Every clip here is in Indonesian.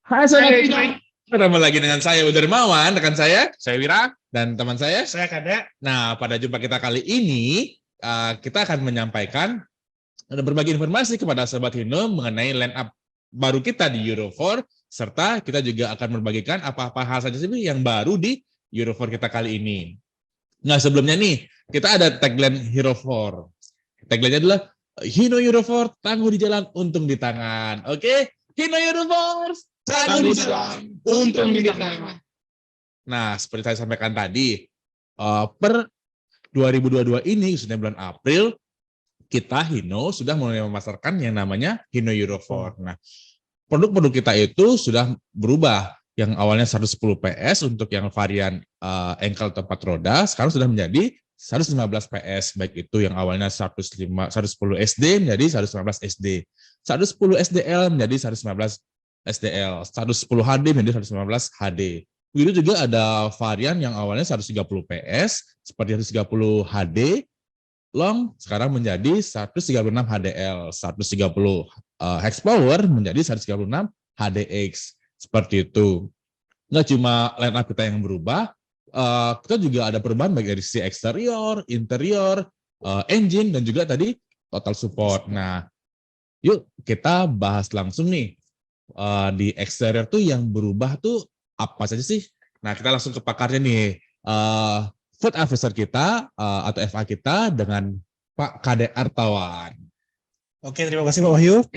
Hai Sobat Hino. Ketemu lagi dengan saya Udarmawan, rekan saya Wira, dan teman saya. Saya Kadek. Nah, pada jumpa kita kali ini, kita akan menyampaikan berbagi informasi kepada Sobat Hino mengenai line up baru kita di Euro 4, serta kita juga akan membagikan apa-apa hal saja sih yang baru di Euro 4 kita kali ini. Nah, sebelumnya nih, kita ada tagline Hero 4. Tagline-nya adalah Hino Euro 4, tangguh di jalan, untung di tangan. Oke? Hino Euro 4, tangguh di jalan, untung di tangan. Nah, seperti saya sampaikan tadi, per 2022 ini, khususnya bulan April, kita Hino sudah mulai memasarkan yang namanya Hino Euro 4. Nah, produk-produk kita itu sudah berubah. Yang awalnya 110 PS untuk yang varian engkel tempat roda, sekarang sudah menjadi 115 PS, baik itu yang awalnya 110 SD menjadi 115 SD, 110 SDL menjadi 115 SDL, 110 HD menjadi 115 HD. Begitu juga ada varian yang awalnya 130 PS, seperti 130 HD, long sekarang menjadi 136 HDL, 130 hex power menjadi 136 HDX, seperti itu. Nggak cuma line up kita yang berubah, kita juga ada perubahan baik dari sisi eksterior, interior, engine, dan juga tadi total support. Nah, yuk kita bahas langsung nih, di eksterior tuh yang berubah tuh apa saja sih? Nah, kita langsung ke pakarnya nih, food officer kita atau FA kita dengan Pak Kadek Artawan. Oke, terima kasih Pak Wahyu.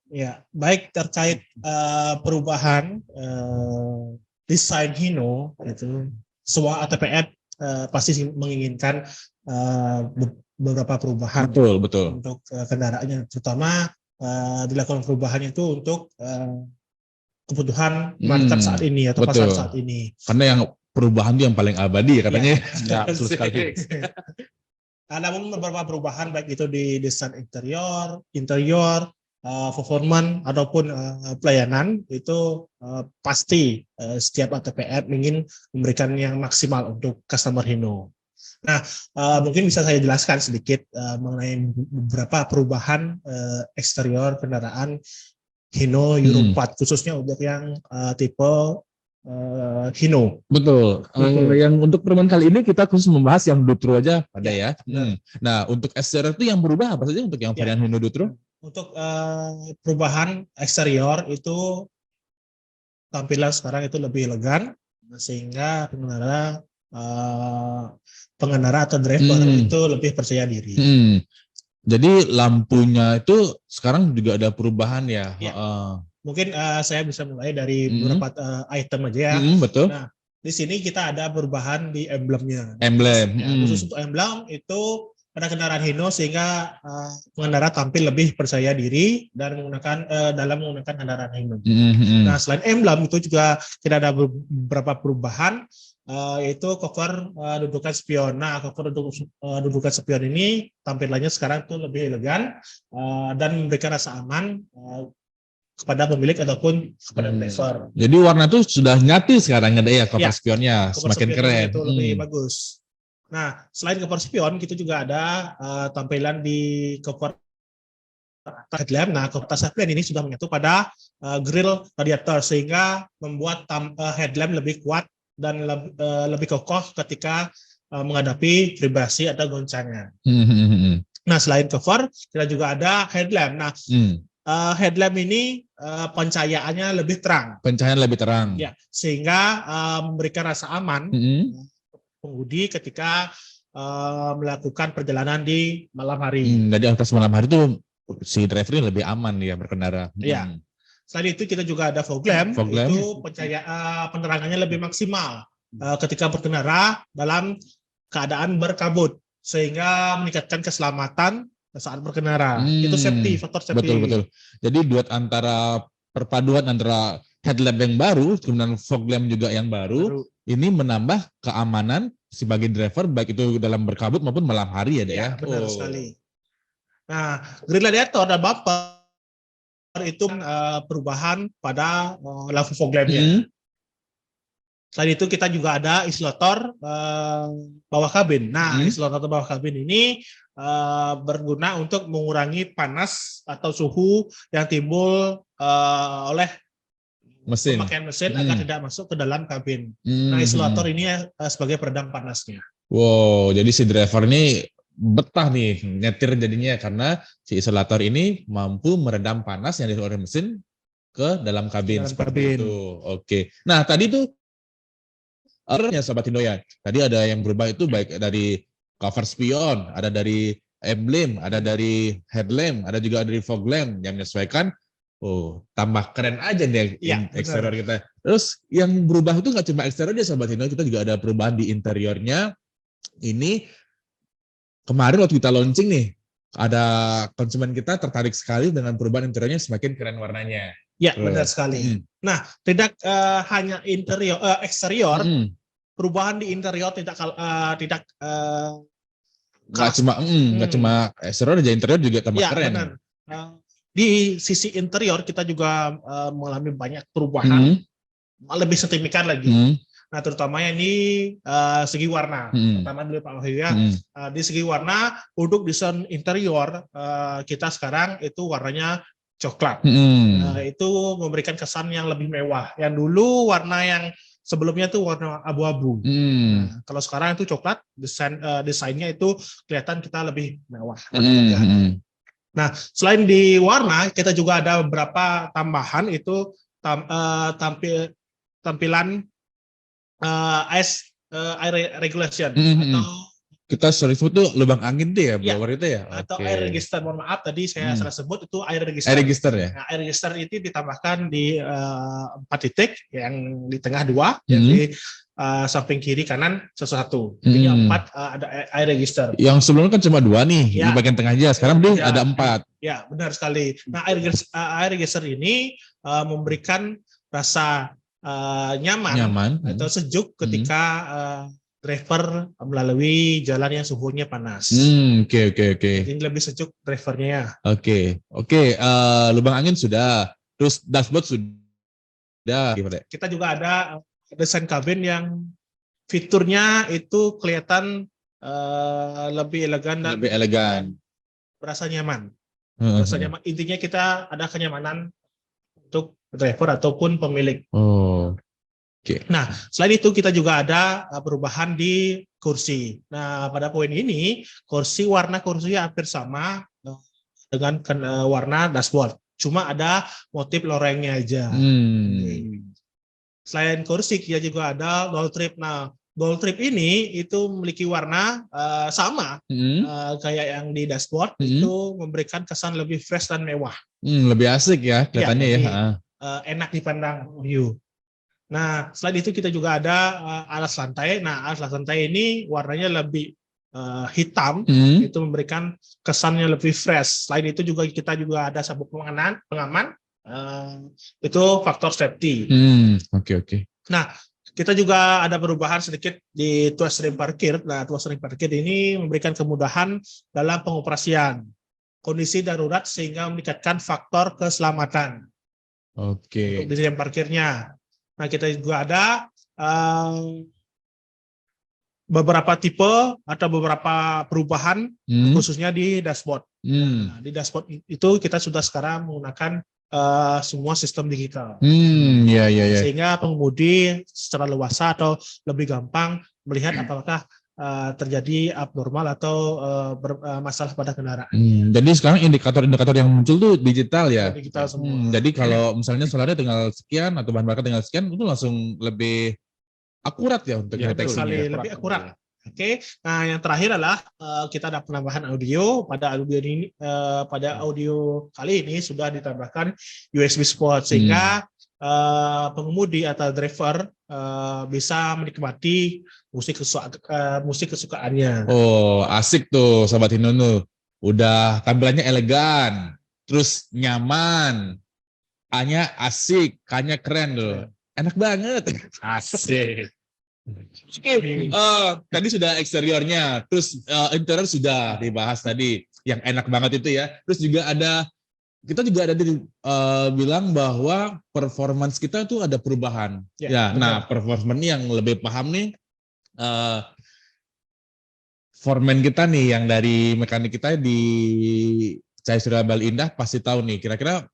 Ya, baik terkait perubahan desain Hino itu semua ATPF pasti menginginkan beberapa perubahan. Betul. Untuk kendaraannya, terutama dilakukan perubahan itu untuk kebutuhan market saat ini atau pasar saat ini. Karena yang perubahan itu yang paling abadi katanya. ya betul sekali. Ada beberapa perubahan baik itu di desain interior, performance ataupun pelayanan itu pasti setiap ATPF ingin memberikan yang maksimal untuk customer Hino. Nah, mungkin bisa saya jelaskan sedikit mengenai beberapa perubahan eksterior kendaraan Hino Euro 4, khususnya untuk yang tipe Hino. Betul. Yang untuk perubahan kali ini kita khusus membahas yang Dutro aja pada ya. Nah, untuk eksterior itu yang berubah apa saja untuk yang varian Hino Dutro? Untuk perubahan eksterior itu tampilan sekarang itu lebih elegan, sehingga pengendara atau driver itu lebih percaya diri. Jadi lampunya itu sekarang juga ada perubahan ya. Mungkin saya bisa mulai dari beberapa item aja ya. Betul. Nah, di sini kita ada perubahan di emblemnya. Khusus untuk emblem itu pada kendaraan Hino, sehingga pengendara tampil lebih percaya diri dan dalam menggunakan kendaraan Hino. Nah, selain emblem itu juga tidak ada beberapa perubahan, yaitu cover dudukan spion. Nah, cover dudukan spion ini tampilannya sekarang tuh lebih elegan dan memberikan rasa aman kepada pemilik ataupun kepada driver. Jadi warna itu sudah nyati sekarang ada ya cover spionnya, semakin keren. Itu lebih bagus. Nah, selain cover spion, kita juga ada tampilan di cover headlamp. Nah, cover headlamp ini sudah menyatu pada grill radiator, sehingga membuat headlamp lebih kuat dan lebih kokoh ketika menghadapi vibrasi atau goncangan. Nah, selain cover, kita juga ada headlamp. Nah, headlamp ini pencahayaannya lebih terang. Ya, sehingga memberikan rasa aman pengemudi ketika melakukan perjalanan di malam hari. Jadi atas malam hari itu si driver lebih aman ya berkendara. Iya. Selain itu kita juga ada fog lamp. Itu penerangannya lebih maksimal ketika berkendara dalam keadaan berkabut, sehingga meningkatkan keselamatan saat berkendara. Itu faktor safety. Betul. Jadi perpaduan antara headlamp yang baru, kemudian fog lamp juga yang baru. Ini menambah keamanan sebagai driver baik itu dalam berkabut maupun malam hari ya. Benar sekali. Nah, grill radiator dan bumper itu perubahan pada lampu fog lamp-nya. Selain itu kita juga ada isolator bawah kabin. Nah, isolator bawah kabin ini berguna untuk mengurangi panas atau suhu yang timbul oleh Mesin. pemakaian mesin agar tidak masuk ke dalam kabin. Hmm. Nah, isolator ini sebagai peredam panasnya. Wow, jadi si driver ini betah nih nyetir jadinya karena si isolator ini mampu meredam panas yang dihasilkan oleh mesin ke dalam kabin. Dalam Seperti kabin. itu. Oke. Nah, tadi tuh Sobat Indo ya. Tadi ada yang berubah itu baik dari cover spion, ada dari emblem, ada dari headlamp, ada juga dari fog lamp yang menyesuaikan. Oh, tambah keren aja nih Iya, eksterior kita. Terus yang berubah itu nggak cuma eksterior aja Sobat Indo, kita juga ada perubahan di interiornya. Ini kemarin waktu kita launching nih, ada konsumen kita tertarik sekali dengan perubahan interiornya semakin keren warnanya. Ya, benar sekali. Nah, tidak hanya eksterior, perubahan di interior nggak cuma eksterior aja, interior juga tambah keren. Benar. Di sisi interior kita juga mengalami banyak perubahan, lebih signifikan lagi. Nah, terutamanya ini segi warna. Pertama dulu Pak Wahyu ya. Di segi warna, untuk desain interior kita sekarang itu warnanya coklat. Itu memberikan kesan yang lebih mewah. Yang dulu warna yang sebelumnya itu warna abu-abu. Nah, kalau sekarang itu coklat, desainnya itu kelihatan kita lebih mewah. Nah, selain di warna, kita juga ada beberapa tambahan itu tampilan air regulation atau kita sering sebut tuh lubang angin tuh ya, blower itu ya. Atau air register. Mohon maaf tadi saya salah sebut, itu air register. Air register ya. Nah, air register itu ditambahkan di 4 titik, yang di tengah 2, jadi samping kiri kanan satu. Jadi 4 ada air register. Yang sebelumnya kan cuma 2 nih, di bagian tengah aja. Sekarang belum ada 4. Ya, benar sekali. Nah, air register ini memberikan rasa nyaman atau sejuk ketika driver melalui jalan yang suhunya panas. Oke. Jadi lebih sejuk drivernya ya. Oke. Lubang angin sudah, terus dashboard sudah. Gimana? Kita juga ada desain kabin yang fiturnya itu kelihatan lebih elegan dan berasa nyaman. Berasa nyaman. Intinya kita ada kenyamanan untuk driver ataupun pemilik. Nah, selain itu kita juga ada perubahan di kursi. Nah, pada poin ini warna kursi hampir sama dengan warna dashboard. Cuma ada motif lorengnya aja. Selain kursi kita juga ada gold trip. Nah, gold trip ini itu memiliki warna sama kayak yang di dashboard. Itu memberikan kesan lebih fresh dan mewah. Lebih asik ya kelihatannya ya. Enak dipandang view. Nah, selain itu kita juga ada alas lantai. Nah, alas lantai ini warnanya lebih hitam, itu memberikan kesannya lebih fresh. Selain itu juga kita juga ada sabuk pengaman, itu faktor safety. Oke. Nah, kita juga ada perubahan sedikit di tuas rem parkir. Nah, tuas rem parkir ini memberikan kemudahan dalam pengoperasian kondisi darurat sehingga meningkatkan faktor keselamatan. Untuk di rem parkirnya. Nah, kita juga ada beberapa tipe atau beberapa perubahan khususnya di dashboard. Nah, di dashboard itu kita sudah sekarang menggunakan semua sistem digital. Sehingga pengemudi secara leluasa atau lebih gampang melihat apakah terjadi abnormal atau masalah pada kendaraan. Jadi sekarang indikator-indikator yang muncul tuh digital ya. Digital semua. Jadi kalau misalnya solarnya tinggal sekian atau bahan bakar tinggal sekian, itu langsung lebih akurat ya untuk deteksinya. Lebih akurat. Oke. Nah, yang terakhir adalah kita ada penambahan audio. Pada audio kali ini sudah ditambahkan USB support sehingga pengemudi atau driver bisa menikmati musik kesukaannya. Asik tuh Sobat Hindu. Udah tampilannya elegan, terus nyaman, A-nya asik, K-nya keren loh. Enak banget. Asik. Tadi sudah eksteriornya, terus interior sudah dibahas tadi, yang enak banget itu ya. Terus juga kita juga ada bilang bahwa performance kita tuh ada perubahan. Nah, performance yang lebih paham nih, foreman kita nih yang dari mekanik kita di Cahaya Surya Bali Indah pasti tahu nih, kira-kira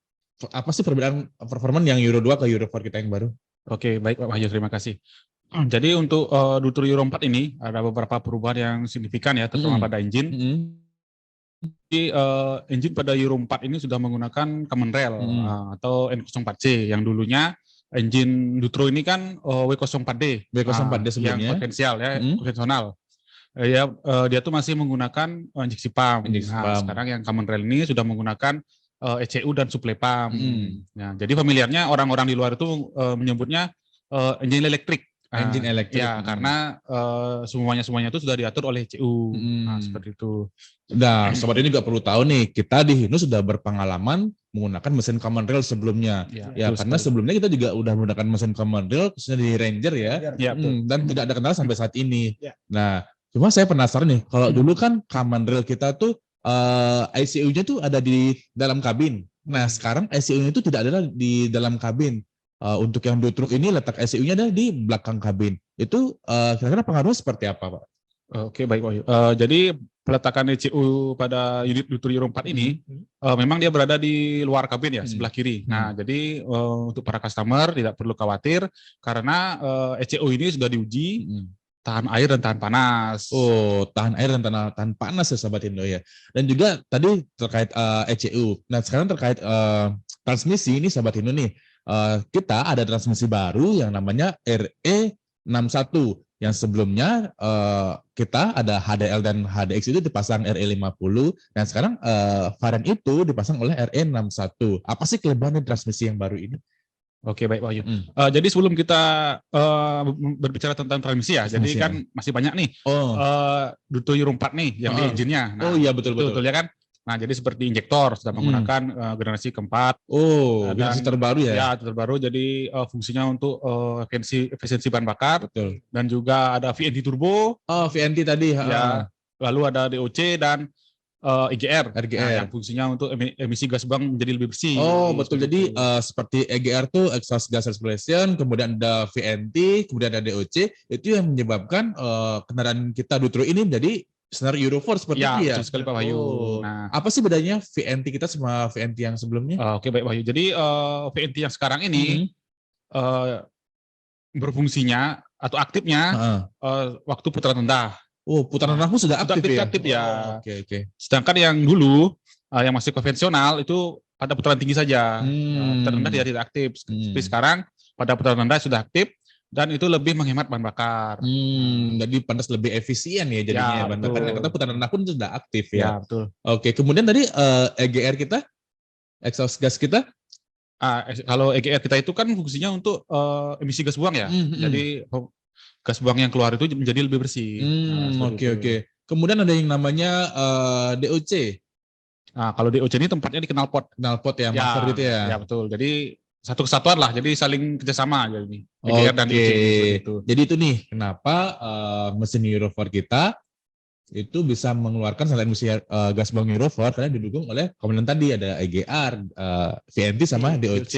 apa sih perbedaan performa yang Euro 2 ke Euro 4 kita yang baru? Oke, baik Pak Wahyu, terima kasih. Jadi untuk Dutur Euro 4 ini ada beberapa perubahan yang signifikan ya, terutama pada engine. Jadi engine pada Euro 4 ini sudah menggunakan Common Rail atau N04C yang dulunya engine Dutro ini kan W04D. W04D sebelumnya. Yang potensial ya, konvensional. Dia tuh masih menggunakan injeksi pump. Sekarang yang Common Rail ini sudah menggunakan ECU dan suplai pump. Nah, jadi familiarnya orang-orang di luar itu menyebutnya engine elektrik. Engine elektrik. Ya, karena semuanya itu sudah diatur oleh ECU. Nah, seperti itu. Nah, sobat ini juga perlu tahu nih, kita di Hino sudah berpengalaman menggunakan mesin Common Rail sebelumnya. Ya, karena sebelumnya kita juga udah menggunakan mesin Common Rail, khususnya di Ranger ya. Dan tidak ada kendala sampai saat ini. Nah, cuma saya penasaran nih, kalau dulu kan Common Rail kita tuh ICU-nya tuh ada di dalam kabin. Nah, sekarang ICU-nya itu tidak ada di dalam kabin. Untuk yang Dutruk ini letak ICU-nya ada di belakang kabin. Itu kira-kira pengaruhnya seperti apa, Pak? Oke, baik Pak. Jadi peletakan ECU pada unit Dutur Euro 4 ini memang dia berada di luar kabin ya, sebelah kiri. Nah, jadi untuk para customer tidak perlu khawatir karena ECU ini sudah diuji tahan air dan tahan panas. Oh, tahan air dan tahan panas ya Sobat Indo ya. Dan juga tadi terkait ECU. Nah, sekarang terkait transmisi ini Sobat Indo nih. Kita ada transmisi baru yang namanya RE61 yang sebelumnya kita ada HDL dan HDX itu dipasang RE50 dan sekarang varian itu dipasang oleh RE61. Apa sih kelebihan transmisi yang baru ini? Oke, baik Pak Wahyu. Jadi sebelum kita berbicara tentang transmisi ya, jadi kan masih banyak nih Dutur Euro 4 nih yang di engine-nya. Nah, iya betul ya kan. Nah, jadi seperti injektor sudah menggunakan generasi keempat. Generasi terbaru ya? Ya, terbaru. Jadi fungsinya untuk efisiensi bahan bakar. Betul. Dan juga ada VNT turbo. VNT tadi. Ya. Lalu ada DOC dan EGR. Nah, yang fungsinya untuk emisi gas buang menjadi lebih bersih. Betul. Jadi seperti EGR tuh exhaust gas recirculation, kemudian ada VNT, kemudian ada DOC. Itu yang menyebabkan kendaraan kita Dutro ini menjadi standar Euro 4 seperti itu ya? Betul sekali Pak Wahyu. Nah, apa sih bedanya VNT kita sama VNT yang sebelumnya? Oke, baik Wahyu. Jadi VNT yang sekarang ini berfungsinya atau aktifnya waktu putaran rendah. Putaran rendah pun sudah aktif ya? Oke. Sedangkan yang dulu yang masih konvensional itu pada putaran tinggi saja. Putaran rendah dia tidak aktif. Tapi sekarang pada putaran rendah sudah aktif. Dan itu lebih menghemat bahan bakar. Jadi pantas lebih efisien ya jadinya bahan bakar. Karena putaran rendah pun sudah aktif ya. Ya, betul. Oke, kemudian tadi EGR kita, exhaust gas kita? Kalau EGR kita itu kan fungsinya untuk emisi gas buang ya. Jadi gas buang yang keluar itu menjadi lebih bersih. Oke. Kemudian ada yang namanya DOC. Nah, kalau DOC ini tempatnya di knalpot. Knalpot ya, master gitu ya. Ya, betul. Jadi satu kesatuan lah, jadi saling kerjasama jadi EGR dan DOC itu. Jadi itu nih kenapa mesin Euro 4 kita itu bisa mengeluarkan selain emisi gas buang Euro 4 karena didukung oleh komponen tadi ada EGR, VNT sama DOC.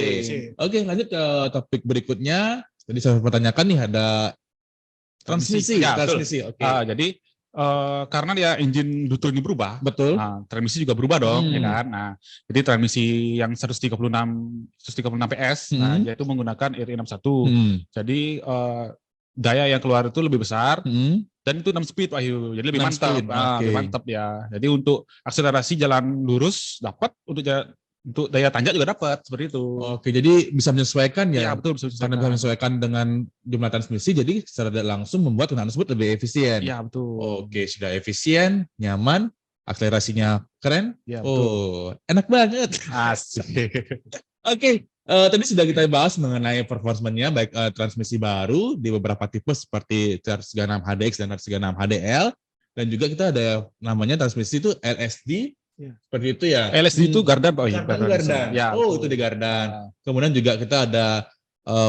Oke, lanjut ke topik berikutnya. Tadi saya pertanyakan nih ada transmisi. Jadi karena dia engine Dutur ini berubah, betul. Transmisi juga berubah dong, ya kan. Nah, jadi transmisi yang 136 PS, nah dia itu menggunakan RE61. Jadi daya yang keluar itu lebih besar dan itu 6 speed Pak Wahyu. Jadi lebih mantap. Lebih mantap ya. Jadi untuk akselerasi jalan lurus dapat, untuk daya tanjak juga dapat seperti itu. Oke, jadi bisa menyesuaikan ya. Ya, betul, bisa menyesuaikan dengan jumlah transmisi, jadi secara langsung membuat kendaraan tersebut lebih efisien. Ya, betul. Oke, sudah efisien, nyaman, akselerasinya keren. Ya, betul. Enak banget. Asik. Oke, tadi sudah kita bahas mengenai performanya, baik transmisi baru di beberapa tipe seperti TR36 HDX dan TR36 HDL, dan juga kita ada namanya transmisi itu LSD. Seperti itu ya. LSD itu Gardan Pak. Gardan. Ya, itu di Gardan. Kemudian juga kita ada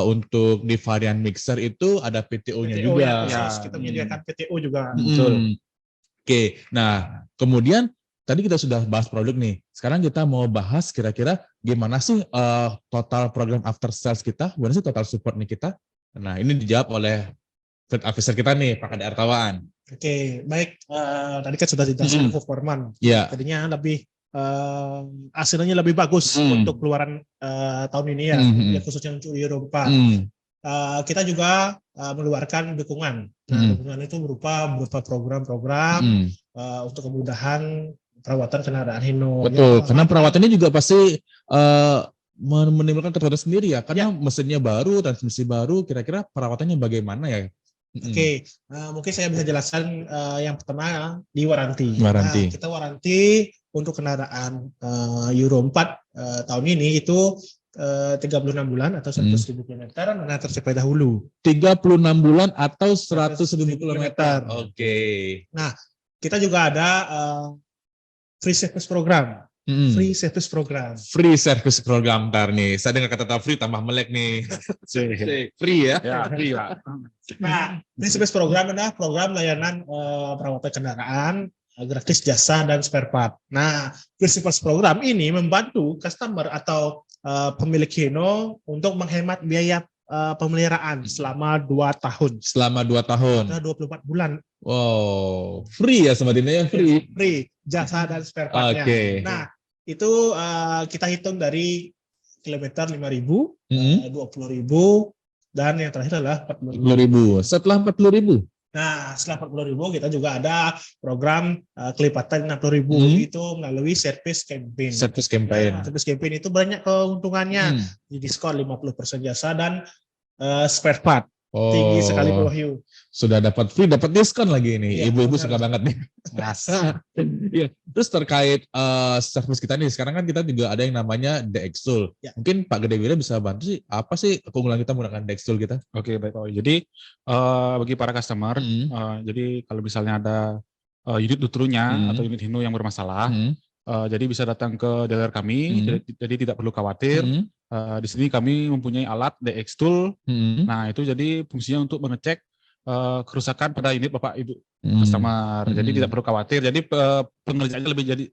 untuk di varian mixer itu ada PTO-nya juga. Ya. Kita menyediakan PTO juga. Betul. Oke. Nah, kemudian tadi kita sudah bahas produk nih. Sekarang kita mau bahas kira-kira gimana sih total program after sales kita? Gimana sih total support nih kita? Nah, ini dijawab oleh field officer kita nih, Pak Ade Artawan. Oke, baik. Tadi kan sudah dijelaskan performan. Yeah. Tadinya lebih hasilnya lebih bagus untuk keluaran tahun ini ya, ya khususnya untuk Euro 4. Kita juga mengeluarkan dukungan. Nah, dukungan itu berupa program-program untuk kemudahan perawatan kendaraan Hino. Betul, karena perawatannya juga pasti menimbulkan kesulitan sendiri ya, karena mesinnya baru, transmisi baru, kira-kira perawatannya bagaimana ya? Oke, mungkin saya bisa jelaskan yang pertama di waranti. Waranti. Nah, kita waranti untuk kendaraan Euro 4 tahun ini itu 36 bulan atau 100.000 km, nah tercapai dahulu. 36 bulan atau 100.000 km. Oke. Nah, kita juga ada free service program. Free service program. Free service program ntar nih. Saya dengar kata free tambah melek nih. Free ya? Ya, free lah. Nah, free service program adalah program layanan perawatan kendaraan gratis jasa dan spare part. Nah, free service program ini membantu customer atau pemilik Hino untuk menghemat biaya pemeliharaan selama 2 tahun. Selama 2 tahun. Atau 24 bulan. Wow, free ya Sobat Hino ya, free. Free, jasa dan spare part-nya. Nah, itu kita hitung dari kilometer 5.000, 20.000, dan yang terakhir adalah 40.000. Setelah 40.000. Nah, setelah 40.000 kita juga ada program kelipatan 60.000 itu melalui service campaign. Service campaign. Nah, service campaign itu banyak keuntungannya, di diskon 50% jasa dan spare part. Tinggi sekali Bro Wahyu. Sudah dapat free, dapat diskon lagi ini. Ya, ibu-ibu suka banget nih. Ya. Terus terkait service kita nih, sekarang kan kita juga ada yang namanya DXTool. Ya. Mungkin Pak Gede Wira bisa bantu sih, apa sih keunggulan kita menggunakan DXTool kita? Oke, baik. Jadi bagi para customer, jadi kalau misalnya ada unit Dutronya atau unit Hino yang bermasalah, jadi bisa datang ke dealer kami, jadi tidak perlu khawatir. Di sini kami mempunyai alat DXTool. Nah, itu jadi fungsinya untuk mengecek kerusakan pada unit Bapak Ibu customer. Jadi tidak perlu khawatir. Jadi pengerjaannya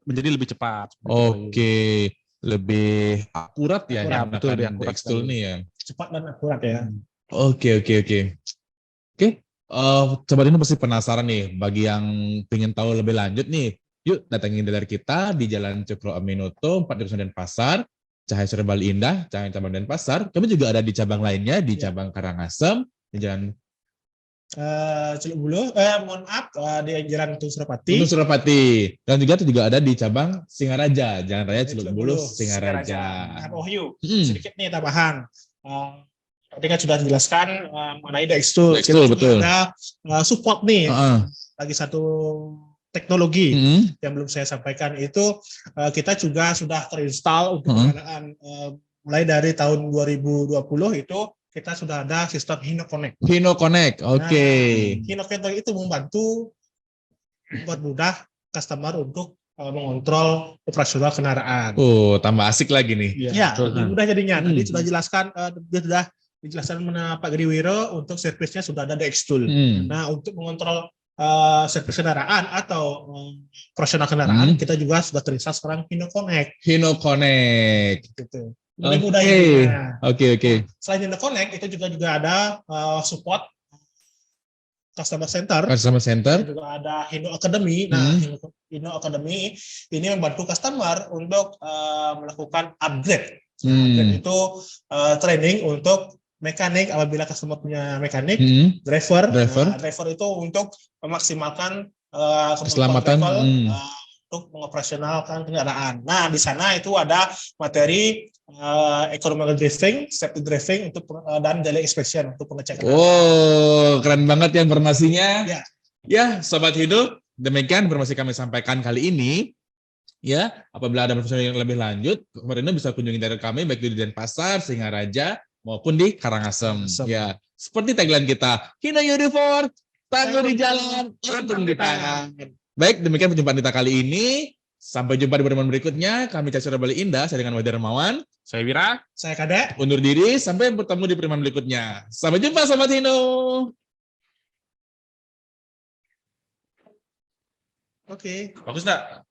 menjadi lebih cepat. Oke, lebih akurat ya. Akurat, betul, lebih akurat DXTool nih ya. Cepat dan akurat ya. Oke. Sobat Hino pasti penasaran nih. Bagi yang pengen tahu lebih lanjut nih, yuk datangin dealer kita di Jalan Cokro Aminoto, 4 Dusun Denpasar, Cahaya Surya Bali Indah, Cahaya Cabang Denpasar. Kami juga ada di cabang lainnya, di cabang Karangasem, di Jalan Celuk Bulu, mohon maaf, di Jalan Tung Surapati. Dan juga ada di cabang Singaraja, Jalan Raya Celuk Bulu, Singaraja. Nah, sedikit nih tambahan. Tadi kan sudah dijelaskan mengenai DXTool. Betul. Ada support nih, lagi satu teknologi yang belum saya sampaikan itu kita juga sudah terinstall untuk pengadaan mulai dari tahun 2020 itu kita sudah ada sistem Hino Connect. Hino Connect, oke. Nah, Hino Connect itu membantu mempermudah customer untuk mengontrol operasional kendaraan. Tambah asik lagi nih. Ya, mudah jadinya. Tadi sudah dijelaskan Pak Gede Wiro untuk servisnya sudah ada DXTool. Nah, untuk mengontrol servis kendaraan atau operasional kendaraan kita juga sudah terinstall sekarang Hino Connect. Gitu. Lebih mudah ya. Oke. Selain Hino Connect itu juga ada support customer center. Juga ada Hino Academy. Nah, Hino Academy ini membantu customer untuk melakukan upgrade. Upgrade itu training untuk mekanik apabila customer punya mekanik, driver itu untuk memaksimalkan keselamatan untuk mengoperasionalkan kendaraan. Nah, di sana itu ada materi economical driving, safety driving dan daily inspection untuk pengecekan. Keren banget ya informasinya. Ya, Sobat Hino, demikian informasi kami sampaikan kali ini. Ya, apabila ada informasi yang lebih lanjut, Sobat Hino bisa kunjungi dari kami baik di Denpasar, Singaraja maupun di Karangasem. Ya, seperti tagline kita, Hino Euro 4, tangguh di jalan, untung di tangan. Baik, demikian perjumpaan kita kali ini. Sampai jumpa di pertemuan berikutnya. Kami Cahaya Surya Bali Indah, saya dengan Wahid Darmawan. Saya Wira. Saya Kade. Undur diri, sampai bertemu di pertemuan berikutnya. Sampai jumpa, Sobat Hino. Oke. Bagus enggak?